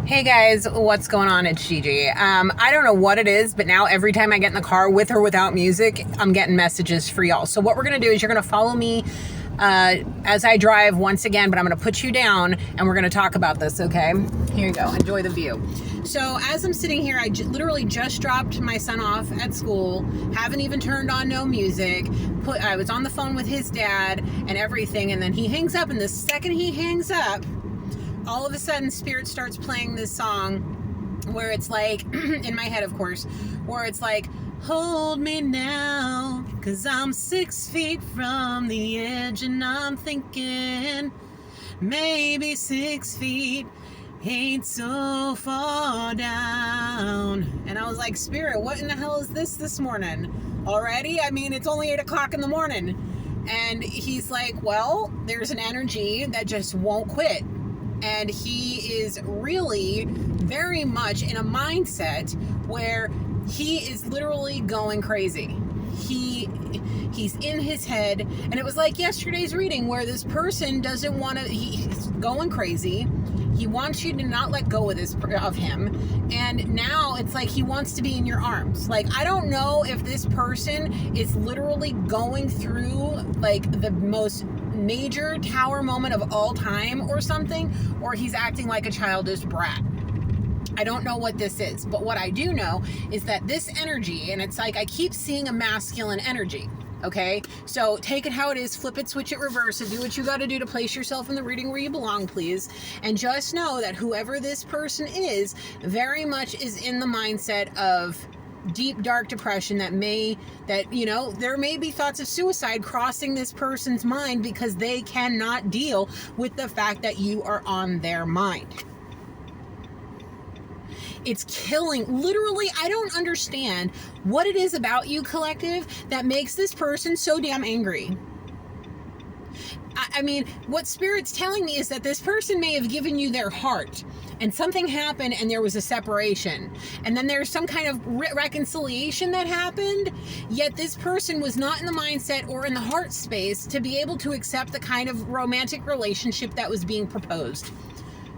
Hey guys, what's going on? It's Gigi. I don't know what it is, but now every time I get in the car with or without music, I'm getting messages for y'all. So what we're gonna do is you're gonna follow me as I drive once again, but I'm gonna put you down and we're gonna talk about this. Okay? Here you go. Enjoy the view. So as I'm sitting here, I literally just dropped my son off at school. Haven't even turned on no music. I was on the phone with his dad and everything, and then he hangs up. And the second he hangs up, all of a sudden Spirit starts playing this song where it's like, in my head of course, where it's like, hold me now, 'cause I'm 6 feet from the edge and I'm thinking maybe 6 feet ain't so far down. And I was like, Spirit, what in the hell is this morning already? I mean, it's only 8 o'clock in the morning. And he's like, well, there's an energy that just won't quit. And he is really very much in a mindset where he is literally going crazy. He's in his head, and it was like yesterday's reading where this person doesn't want to, he's going crazy. He wants you to not let go of him. And now it's like he wants to be in your arms. Like, I don't know if this person is literally going through like the most major tower moment of all time or something, or he's acting like a childish brat. I don't know what this is, but what I do know is that this energy, and it's like I keep seeing a masculine energy. Okay, so take it how it is, flip it, switch it, reverse it, do what you got to do to place yourself in the reading where you belong, please. And just know that whoever this person is very much is in the mindset of deep, dark depression there may be thoughts of suicide crossing this person's mind because they cannot deal with the fact that you are on their mind. It's killing. Literally, I don't understand what it is about you, collective, that makes this person so damn angry. I mean, what Spirit's telling me is that this person may have given you their heart, and something happened and there was a separation. And then there's some kind of reconciliation that happened, yet this person was not in the mindset or in the heart space to be able to accept the kind of romantic relationship that was being proposed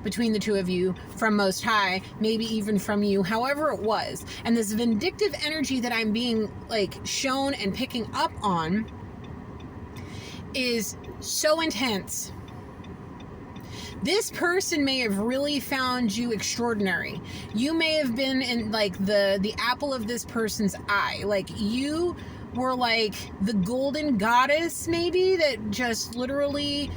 between the two of you from Most High, maybe even from you, however it was. And this vindictive energy that I'm being like shown and picking up on is so intense. This person may have really found you extraordinary. You may have been in like the apple of this person's eye. Like you were like the golden goddess maybe that just literally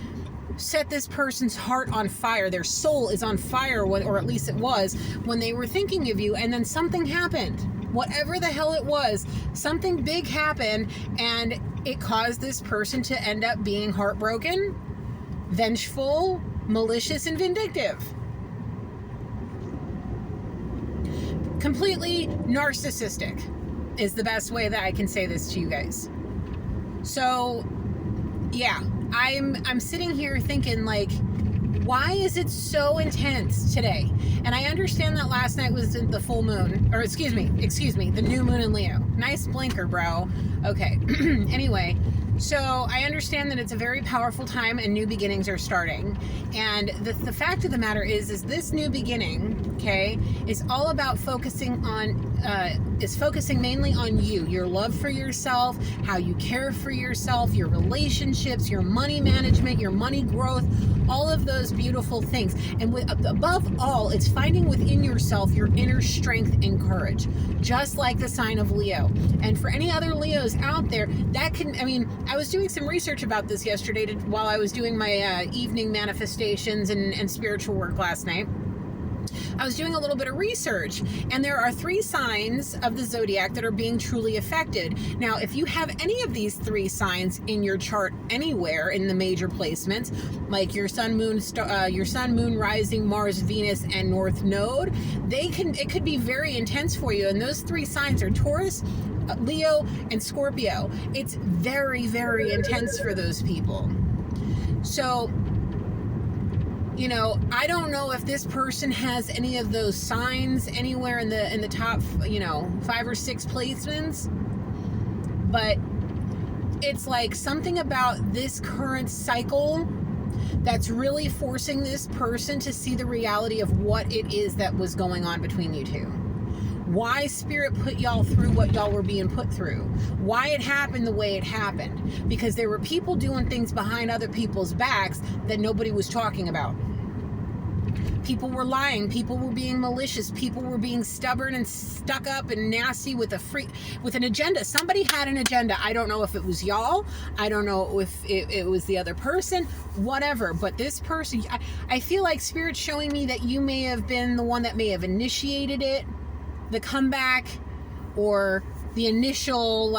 set this person's heart on fire. Their soul is on fire, or at least it was, when they were thinking of you. And then something happened. Whatever the hell it was, something big happened, and it caused this person to end up being heartbroken, vengeful, malicious, and vindictive. Completely narcissistic is the best way that I can say this to you guys. So, yeah. I'm sitting here thinking, like, why is it so intense today? And I understand that last night was the full moon, or excuse me, the new moon in Leo. Nice blinker, bro. Okay. Anyway, so I understand that it's a very powerful time and new beginnings are starting. And the fact of the matter is this new beginning, okay, is all about focusing mainly on you, your love for yourself, how you care for yourself, your relationships, your money management, your money growth, all of those beautiful things. And above all, it's finding within yourself your inner strength and courage, just like the sign of Leo. And for any other Leos out there, I was doing some research about this yesterday while I was doing my evening manifestations and spiritual work last night. I was doing a little bit of research, and there are 3 signs of the zodiac that are being truly affected. Now, if you have any of these 3 signs in your chart anywhere in the major placements, like your sun, moon, rising, Mars, Venus, and North Node, it could be very intense for you. And those 3 signs are Taurus, Leo, and Scorpio. It's very, very intense for those people. So, I don't know if this person has any of those signs anywhere in the top, 5 or 6 placements, but it's like something about this current cycle that's really forcing this person to see the reality of what it is that was going on between you two. Why Spirit put y'all through what y'all were being put through. Why it happened the way it happened. Because there were people doing things behind other people's backs that nobody was talking about. People were lying. People were being malicious. People were being stubborn and stuck up and nasty with an agenda. Somebody had an agenda. I don't know if it was y'all. I don't know if it was the other person. Whatever. But this person, I feel like Spirit's showing me that you may have been the one that may have initiated it, the comeback, or the initial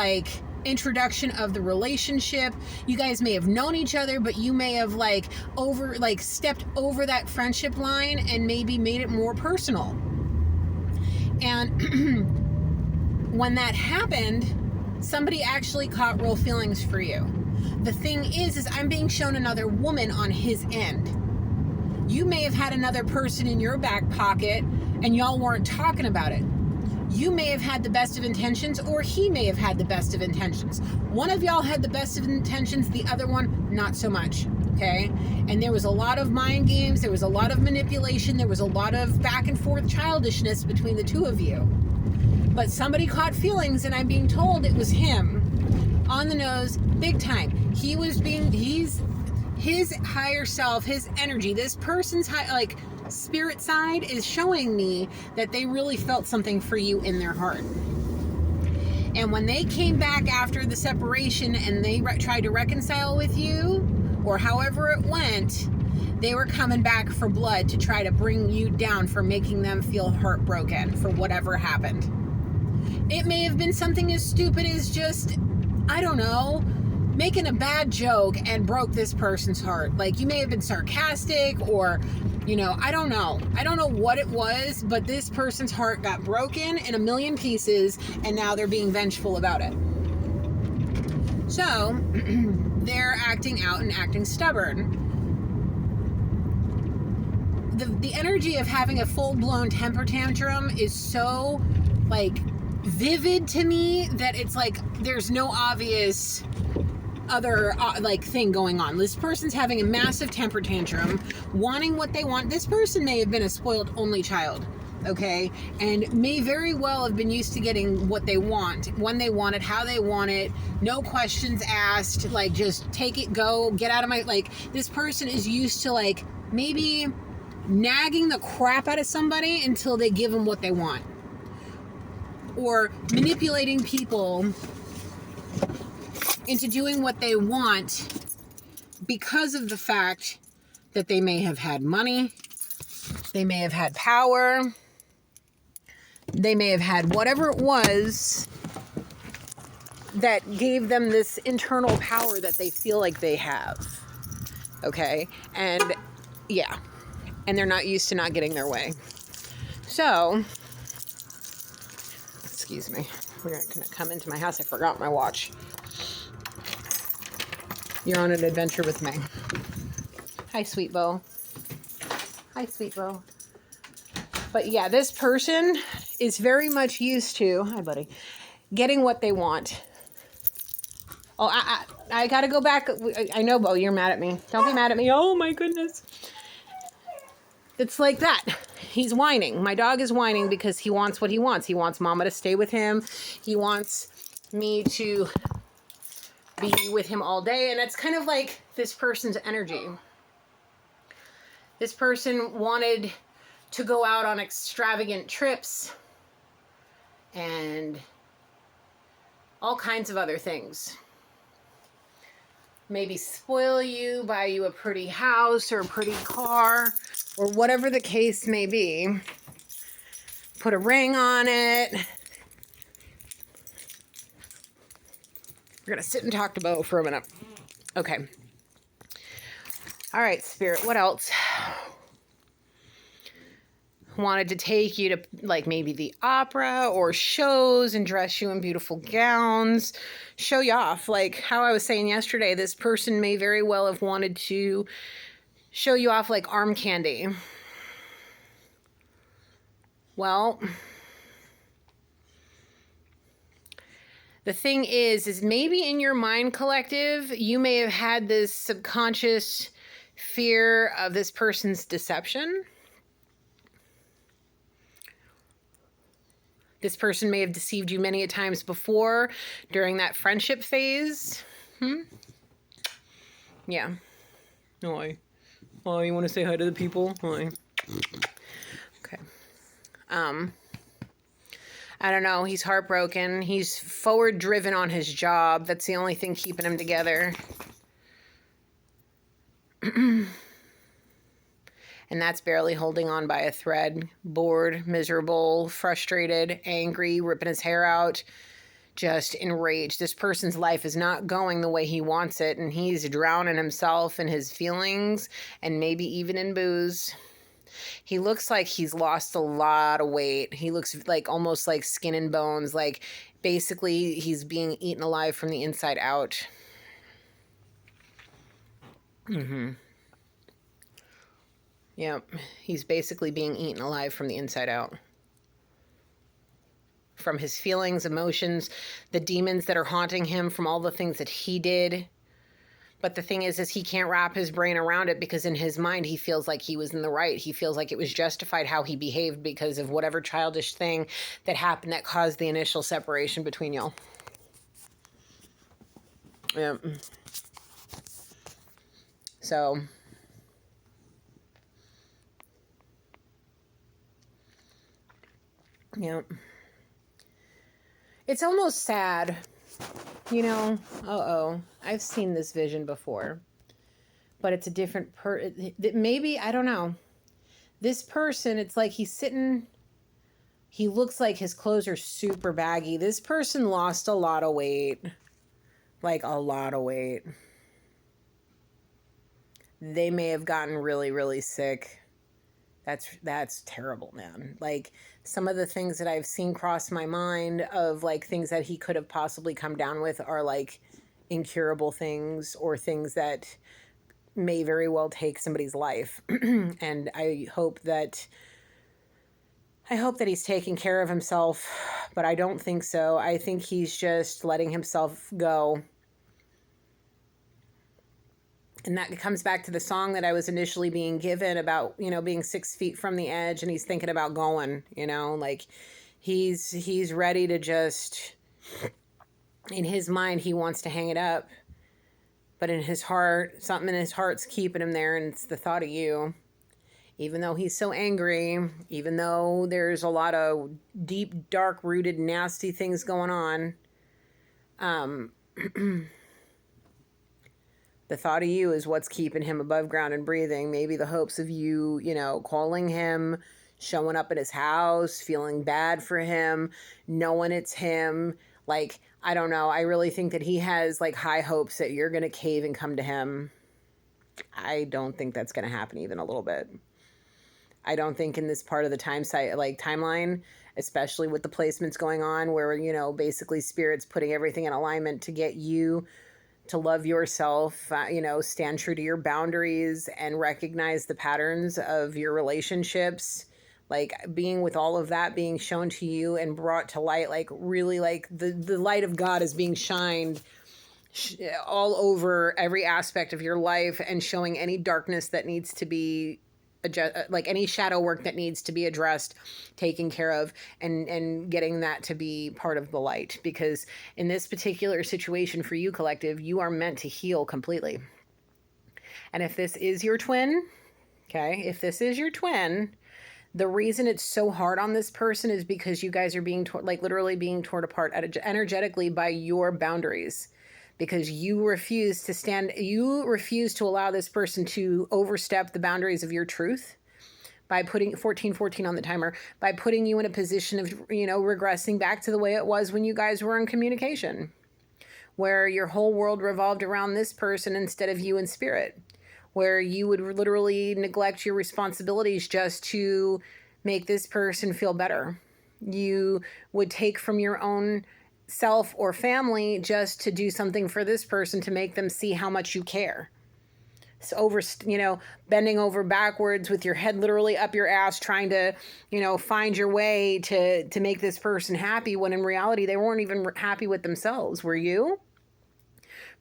introduction of the relationship. You guys may have known each other, but you may have stepped over that friendship line and maybe made it more personal. And when that happened, somebody actually caught real feelings for you. The thing is I'm being shown another woman on his end. You may have had another person in your back pocket and y'all weren't talking about it. You may have had the best of intentions, or he may have had the best of intentions. One of y'all had the best of intentions, the other one, not so much, okay? And there was a lot of mind games, there was a lot of manipulation, there was a lot of back and forth childishness between the two of you. But somebody caught feelings, and I'm being told it was him. On the nose, big time. He's his higher self, his energy, this person's spirit side is showing me that they really felt something for you in their heart. And when they came back after the separation and they tried to reconcile with you, or however it went, they were coming back for blood to try to bring you down for making them feel heartbroken for whatever happened. It may have been something as stupid as just, I don't know, making a bad joke and broke this person's heart. You may have been sarcastic, or I don't know. I don't know what it was, but this person's heart got broken in a million pieces, and now they're being vengeful about it. So, they're acting out and acting stubborn. The energy of having a full-blown temper tantrum is so, vivid to me that it's there's no obvious other thing going on. This person's having a massive temper tantrum, wanting what they want. This person may have been a spoiled only child, okay, and may very well have been used to getting what they want, when they want it, how they want it, no questions asked, just take it, go, get out of my, this person is used to maybe nagging the crap out of somebody until they give them what they want, or manipulating people into doing what they want because of the fact that they may have had money, they may have had power, they may have had whatever it was that gave them this internal power that they feel like they have. Okay? And yeah. And they're not used to not getting their way. So, excuse me. We're going to come into my house. I forgot my watch. You're on an adventure with me. Hi, sweet Bo. Hi, sweet Bo. But yeah, this person is very much used to, hi, buddy, getting what they want. Oh, I got to go back. I know, Bo, you're mad at me. Don't be mad at me. Oh, my goodness. It's like that. He's whining. My dog is whining because he wants what he wants. He wants Mama to stay with him. He wants me to be with him all day. And it's kind of like this person's energy. This person wanted to go out on extravagant trips and all kinds of other things. Maybe spoil you, buy you a pretty house or a pretty car, or whatever the case may be. Put a ring on it. We're going to sit and talk to Bo for a minute. Okay. All right, Spirit, what else? Wanted to take you to maybe the opera or shows and dress you in beautiful gowns, show you off. How I was saying yesterday, this person may very well have wanted to show you off like arm candy. Well, the thing is maybe in your mind collective, you may have had this subconscious fear of this person's deception. This person may have deceived you many a times before during that friendship phase. Yeah. Hi. Oh, you want to say hi to the people? Hi. Okay. I don't know. He's heartbroken. He's forward driven on his job. That's the only thing keeping him together. And that's barely holding on by a thread. Bored, miserable, frustrated, angry, ripping his hair out, just enraged. This person's life is not going the way he wants it, and he's drowning himself in his feelings and maybe even in booze. He looks like he's lost a lot of weight. He looks like almost like skin and bones. Like basically he's being eaten alive from the inside out. Yep. He's basically being eaten alive from the inside out. From his feelings, emotions, the demons that are haunting him from all the things that he did. But the thing is he can't wrap his brain around it because in his mind, he feels like he was in the right. He feels like it was justified how he behaved because of whatever childish thing that happened that caused the initial separation between y'all. Yep. So, yep. It's almost sad. You know, I've seen this vision before, but it's a different maybe, I don't know. This person, it's like he's sitting, he looks like his clothes are super baggy. This person lost a lot of weight, like a lot of weight. They may have gotten really, really sick. That's terrible, man. Like some of the things that I've seen cross my mind of like things that he could have possibly come down with are like incurable things or things that may very well take somebody's life. And I hope that he's taking care of himself, but I don't think so. I think he's just letting himself go. And that comes back to the song that I was initially being given about, being 6 feet from the edge and he's thinking about going, like he's ready to just, in his mind, he wants to hang it up, but in his heart, something in his heart's keeping him there. And it's the thought of you, even though he's so angry, even though there's a lot of deep, dark rooted, nasty things going on. The thought of you is what's keeping him above ground and breathing. Maybe the hopes of you, calling him, showing up at his house, feeling bad for him, knowing it's him. Like, I don't know. I really think that he has like high hopes that you're going to cave and come to him. I don't think that's going to happen even a little bit. I don't think in this part of the timeline, especially with the placements going on where, basically Spirit's putting everything in alignment to get you to love yourself, stand true to your boundaries and recognize the patterns of your relationships, like being with all of that being shown to you and brought to light, like really like the light of God is being shined all over every aspect of your life and showing any darkness that needs to be like any shadow work that needs to be addressed, taken care of, and getting that to be part of the light. Because in this particular situation for you, collective, you are meant to heal completely. And if this is your twin, the reason it's so hard on this person is because you guys are being literally being torn apart energetically by your boundaries. Because you refuse to allow this person to overstep the boundaries of your truth by putting 1414 on the timer, by putting you in a position of, regressing back to the way it was when you guys were in communication, where your whole world revolved around this person instead of you and Spirit, where you would literally neglect your responsibilities just to make this person feel better. You would take from your own self or family just to do something for this person to make them see how much you care. So bending over backwards with your head literally up your ass, trying to, find your way to make this person happy when in reality, they weren't even happy with themselves. Were you?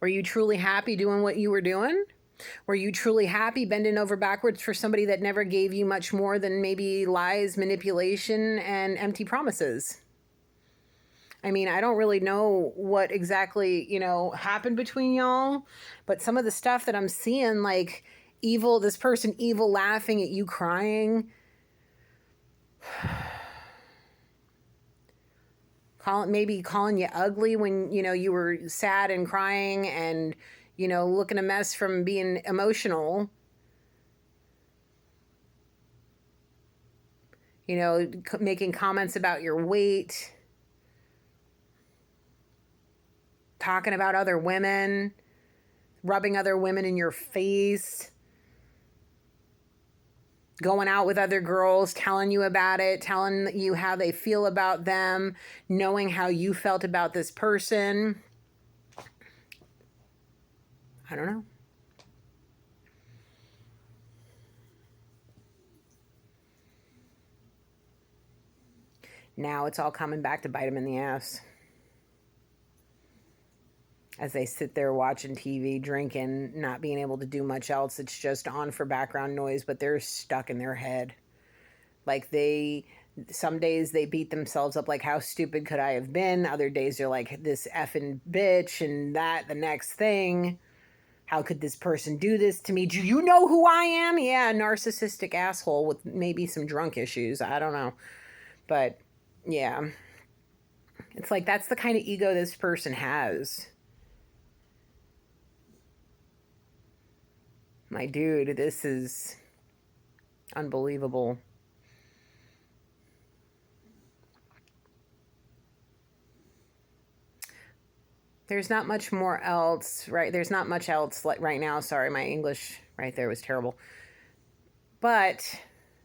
Were you truly happy doing what you were doing? Were you truly happy bending over backwards for somebody that never gave you much more than maybe lies, manipulation, and empty promises? I mean, I don't really know what exactly, happened between y'all, but some of the stuff that I'm seeing, like this person evil laughing at you crying, maybe calling you ugly when, you were sad and crying and, looking a mess from being emotional. Making comments about your weight, talking about other women, rubbing other women in your face, going out with other girls, telling you about it, telling you how they feel about them, knowing how you felt about this person. I don't know. Now it's all coming back to bite them in the ass. As they sit there watching TV, drinking, not being able to do much else. It's just on for background noise, but they're stuck in their head. Like some days they beat themselves up like, how stupid could I have been? Other days they're like, this effing bitch, and the next thing. How could this person do this to me? Do you know who I am? Yeah, narcissistic asshole with maybe some drunk issues. I don't know. But yeah, it's like that's the kind of ego this person has. My dude, this is unbelievable. There's not much more else, right? There's not much else right now. Sorry, my English right there was terrible. But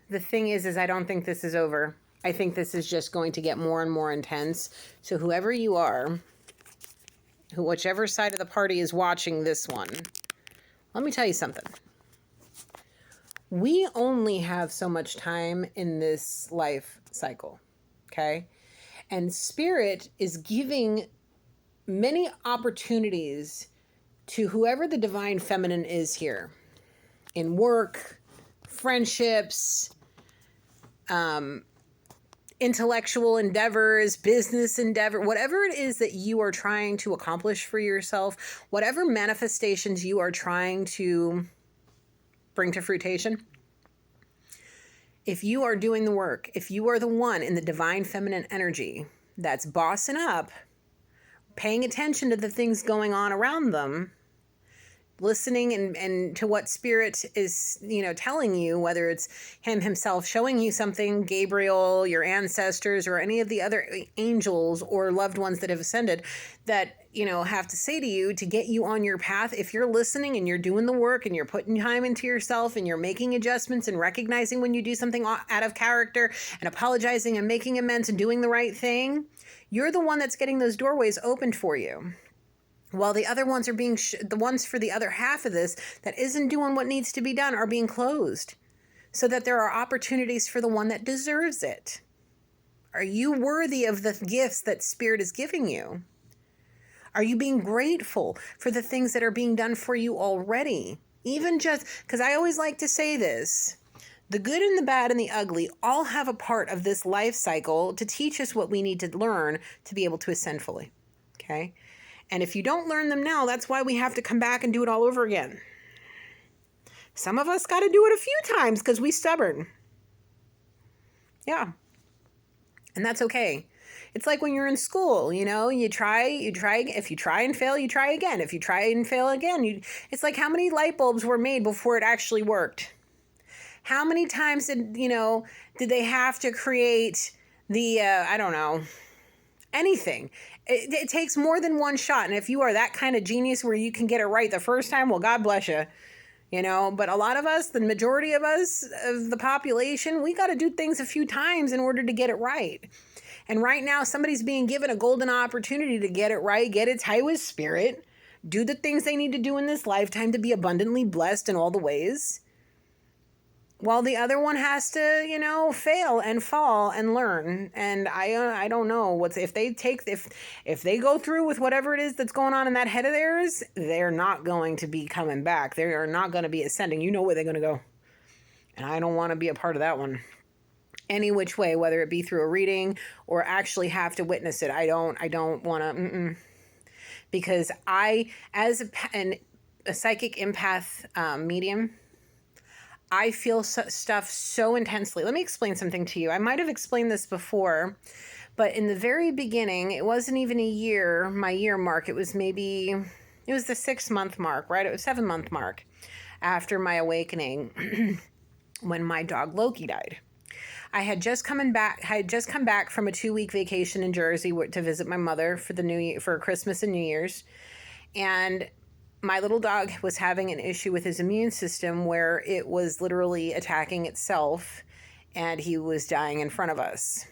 the thing is I don't think this is over. I think this is just going to get more and more intense. So whoever you are, whichever side of the party is watching this one, let me tell you something. We only have so much time in this life cycle, okay? And Spirit is giving many opportunities to whoever the divine feminine is here. In work, friendships, intellectual endeavors, business endeavor, whatever it is that you are trying to accomplish for yourself, whatever manifestations you are trying to bring to fruition, if you are doing the work, if you are the one in the divine feminine energy that's bossing up, paying attention to the things going on around them, listening and to what Spirit is, telling you, whether it's him himself showing you something, Gabriel, your ancestors, or any of the other angels or loved ones that have ascended that, have to say to you to get you on your path. If you're listening and you're doing the work and you're putting time into yourself and you're making adjustments and recognizing when you do something out of character and apologizing and making amends and doing the right thing, you're the one that's getting those doorways opened for you. While the other ones are being, the ones for the other half of this that isn't doing what needs to be done are being closed so that there are opportunities for the one that deserves it. Are you worthy of the gifts that Spirit is giving you? Are you being grateful for the things that are being done for you already? Even just, because I always like to say this, the good and the bad and the ugly all have a part of this life cycle to teach us what we need to learn to be able to ascend fully. Okay? And if you don't learn them now, that's why we have to come back and do it all over again. Some of us got to do it a few times because we stubborn. Yeah. And that's okay. It's like when you're in school, you try, if you try and fail, you try again. If you try and fail again, it's like how many light bulbs were made before it actually worked? How many times did they have to create the, I don't know, anything? It takes more than one shot. And if you are that kind of genius where you can get it right the first time, well, God bless you. But a lot of us, the majority of us, of the population, we got to do things a few times in order to get it right. And right now, somebody's being given a golden opportunity to get it right, get it tight with Spirit, do the things they need to do in this lifetime to be abundantly blessed in all the ways. while the other one has to, fail and fall and learn. And I don't know what's if they go through with whatever it is that's going on in that head of theirs, they're not going to be coming back. They are not going to be ascending. You know where they're going to go. And I don't want to be a part of that one. Any which way, whether it be through a reading or actually have to witness it. I don't want to, because as a psychic empath medium, I feel stuff so intensely. Let me explain something to you. I might have explained this before, but in the very beginning, it wasn't even a year, my year mark. It was the 6-month mark, right? It was 7-month mark after my awakening when my dog Loki died. I had just come back from a 2-week vacation in Jersey to visit my mother for Christmas and New Year's. And my little dog was having an issue with his immune system where it was literally attacking itself, and he was dying in front of us.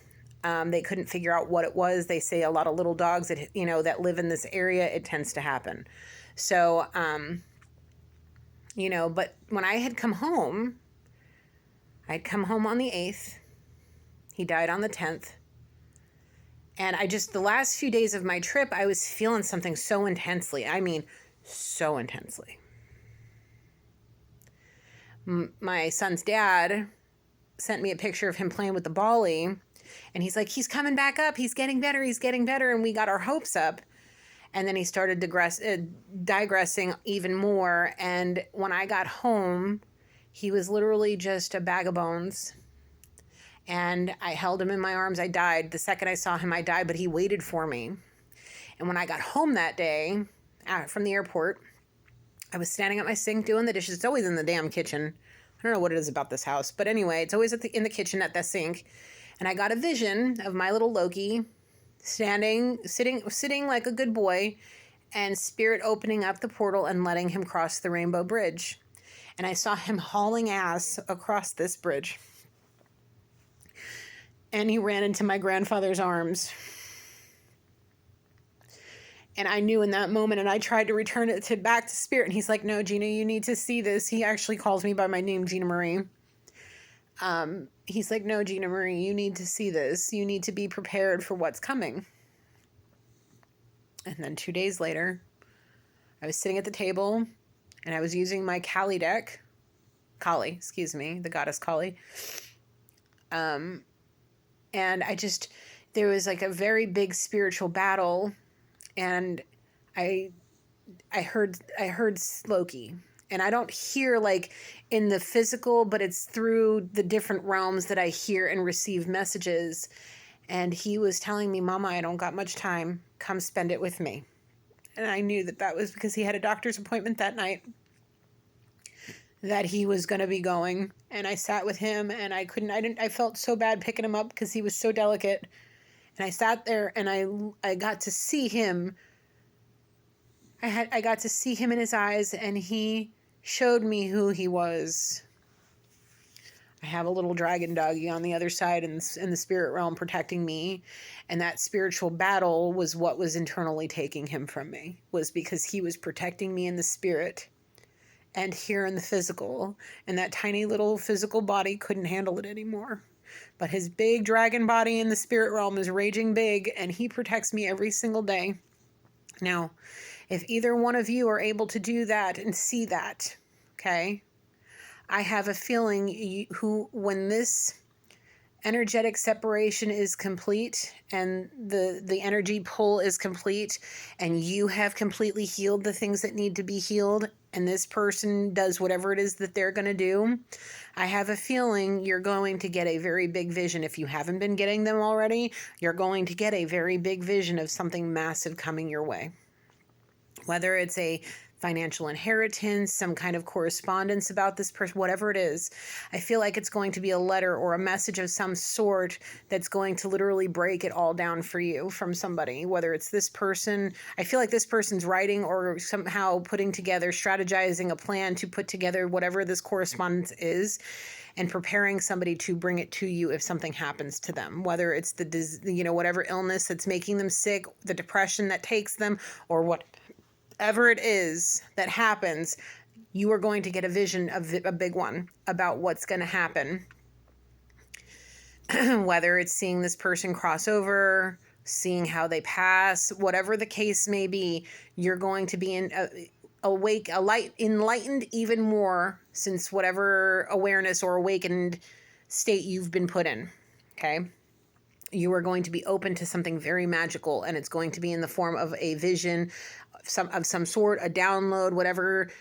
They couldn't figure out what it was. They say a lot of little dogs that live in this area, it tends to happen. So, but when I had come home, I'd come home on the 8th. He died on the 10th. And the last few days of my trip, I was feeling something so intensely. I mean, so intensely. My son's dad sent me a picture of him playing with the Bolly, and he's like, he's coming back up. He's getting better. And we got our hopes up. And then he started digressing even more. And when I got home, he was literally just a bag of bones. And I held him in my arms. I died. The second I saw him, I died, but he waited for me. And when I got home that day from the airport, I was standing at my sink doing the dishes. It's always in the damn kitchen. I don't know what it is about this house, but anyway, it's always in the kitchen at the sink. And I got a vision of my little Loki sitting like a good boy, and spirit opening up the portal and letting him cross the Rainbow Bridge. And I saw him hauling ass across this bridge. And he ran into my grandfather's arms. And I knew in that moment, and I tried to return it back to spirit. And he's like, no, Gina, you need to see this. He actually calls me by my name, Gina Marie. He's like, no, Gina Marie, you need to see this. You need to be prepared for what's coming. And then 2 days later, I was sitting at the table, and I was using my Kali deck. Kali, the goddess Kali. And there was like a very big spiritual battle, and I heard Loki, and I don't hear like in the physical, but it's through the different realms that I hear and receive messages. And he was telling me, Mama, I don't got much time. Come spend it with me. And I knew that was because he had a doctor's appointment that night that he was going to be going. And I sat with him, and I felt so bad picking him up because he was so delicate. And I sat there, and I got to see him. I got to see him in his eyes, and he showed me who he was. I have a little dragon doggy on the other side in the spirit realm protecting me. And that spiritual battle was what was internally taking him from me, was because he was protecting me in the spirit and here in the physical. And that tiny little physical body couldn't handle it anymore. But his big dragon body in the spirit realm is raging big, and he protects me every single day. Now, if either one of you are able to do that and see that, okay, I have a feeling when this energetic separation is complete and the energy pull is complete, and you have completely healed the things that need to be healed, and this person does whatever it is that they're going to do, I have a feeling you're going to get a very big vision. If you haven't been getting them already, you're going to get a very big vision of something massive coming your way. Whether it's a financial inheritance, some kind of correspondence about this person, whatever it is, I feel like it's going to be a letter or a message of some sort that's going to literally break it all down for you from somebody. Whether it's this person, I feel like this person's writing or somehow putting together, strategizing a plan to put together whatever this correspondence is, and preparing somebody to bring it to you if something happens to them, whether it's whatever illness that's making them sick, the depression that takes them, or whatever it is that happens, You are going to get a vision of a big one about what's going to happen. Whether it's seeing this person cross over, seeing how they pass, whatever the case may be, you're going to be enlightened even more since whatever awareness or awakened state you've been put in. Okay. You are going to be open to something very magical, and it's going to be in the form of a vision of some sort, a download, whatever,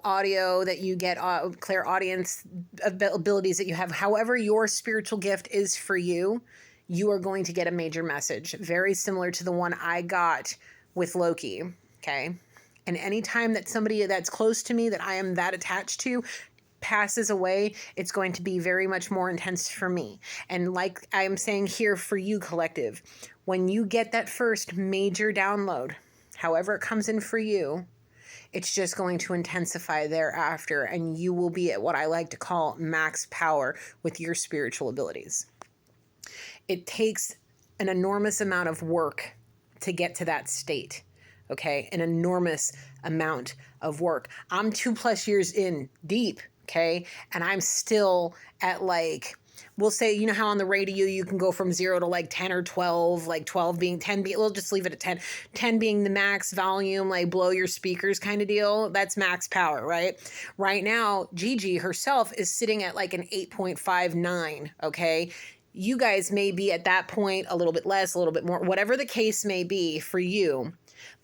audio that you get, clairaudience abilities that you have. However your spiritual gift is for you, you are going to get a major message, very similar to the one I got with Loki. Okay. And anytime that somebody that's close to me, that I am that attached to, passes away, it's going to be very much more intense for me. And like I am saying here for you, collective, when you get that first major download, however it comes in for you, it's just going to intensify thereafter, and you will be at what I like to call max power with your spiritual abilities. It takes an enormous amount of work to get to that state. Okay, an enormous amount of work. I'm 2+ years in deep. Okay. And I'm still at we'll say, how on the radio you can go from 0 to 10 or 12, 12 being 10, we'll just leave it at 10, 10 being the max volume, blow your speakers kind of deal. That's max power, right? Right now, Gigi herself is sitting at an 8.59. Okay. You guys may be at that point a little bit less, a little bit more, whatever the case may be for you.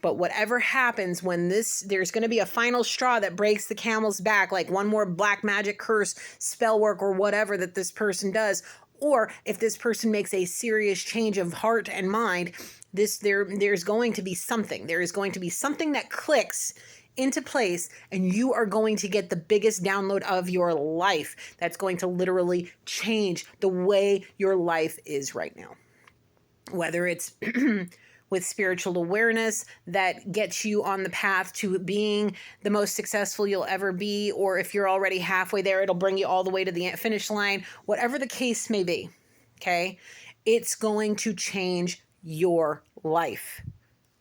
But whatever happens when there's going to be a final straw that breaks the camel's back, one more black magic curse, spell work, or whatever that this person does, or if this person makes a serious change of heart and mind, there's going to be something. There is going to be something that clicks into place, and you are going to get the biggest download of your life that's going to literally change the way your life is right now. Whether it's with spiritual awareness that gets you on the path to being the most successful you'll ever be, or if you're already halfway there, it'll bring you all the way to the finish line, whatever the case may be, okay? It's going to change your life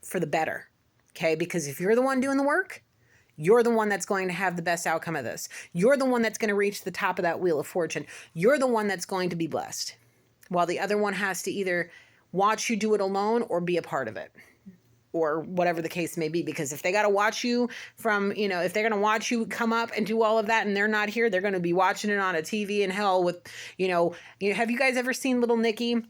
for the better, okay? Because if you're the one doing the work, you're the one that's going to have the best outcome of this. You're the one that's going to reach the top of that wheel of fortune. You're the one that's going to be blessed, while the other one has to either watch you do it alone or be a part of it, or whatever the case may be. Because if they got to watch you from, if they're going to watch you come up and do all of that and they're not here, they're going to be watching it on a TV in hell with, have you guys ever seen Little Nicky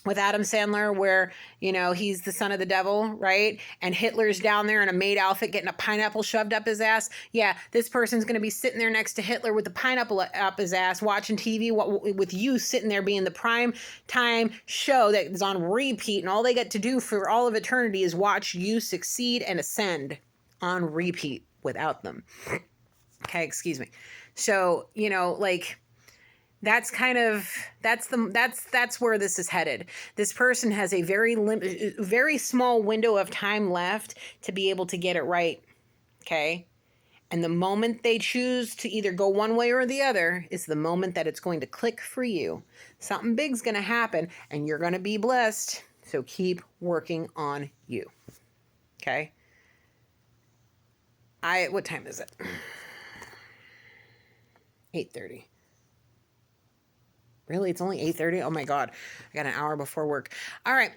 with Adam Sandler, where, he's the son of the devil, right? And Hitler's down there in a maid outfit getting a pineapple shoved up his ass. Yeah, this person's going to be sitting there next to Hitler with the pineapple up his ass, watching TV with you sitting there being the prime time show that is on repeat. And all they get to do for all of eternity is watch you succeed and ascend on repeat without them. Okay, excuse me. So, that's where this is headed. This person has a very small window of time left to be able to get it right. Okay. And the moment they choose to either go one way or the other is the moment that it's going to click for you. Something big's going to happen and you're going to be blessed. So keep working on you. Okay. What time is it? 8:30. Really? It's only 8:30? Oh my God. I got an hour before work. All right.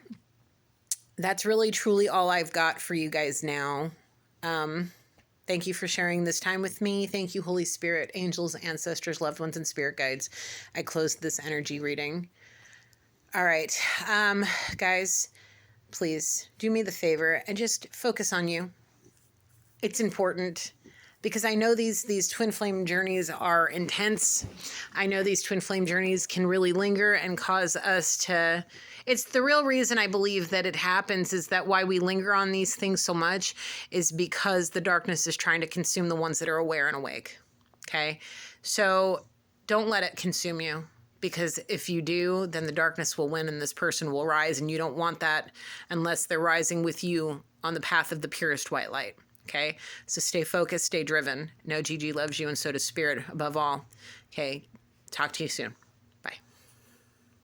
That's really, truly all I've got for you guys now. Thank you for sharing this time with me. Thank you, Holy Spirit, angels, ancestors, loved ones, and spirit guides. I closed this energy reading. All right. Guys, please do me the favor and just focus on you. It's important. Because I know these twin flame journeys are intense. I know these twin flame journeys can really linger and cause us to... It's the real reason I believe that it happens is that why we linger on these things so much is because the darkness is trying to consume the ones that are aware and awake. Okay? So don't let it consume you. Because if you do, then the darkness will win and this person will rise. And you don't want that unless they're rising with you on the path of the purest white light. Okay, so stay focused, stay driven. Know Gigi loves you and so does Spirit above all. Okay, talk to you soon.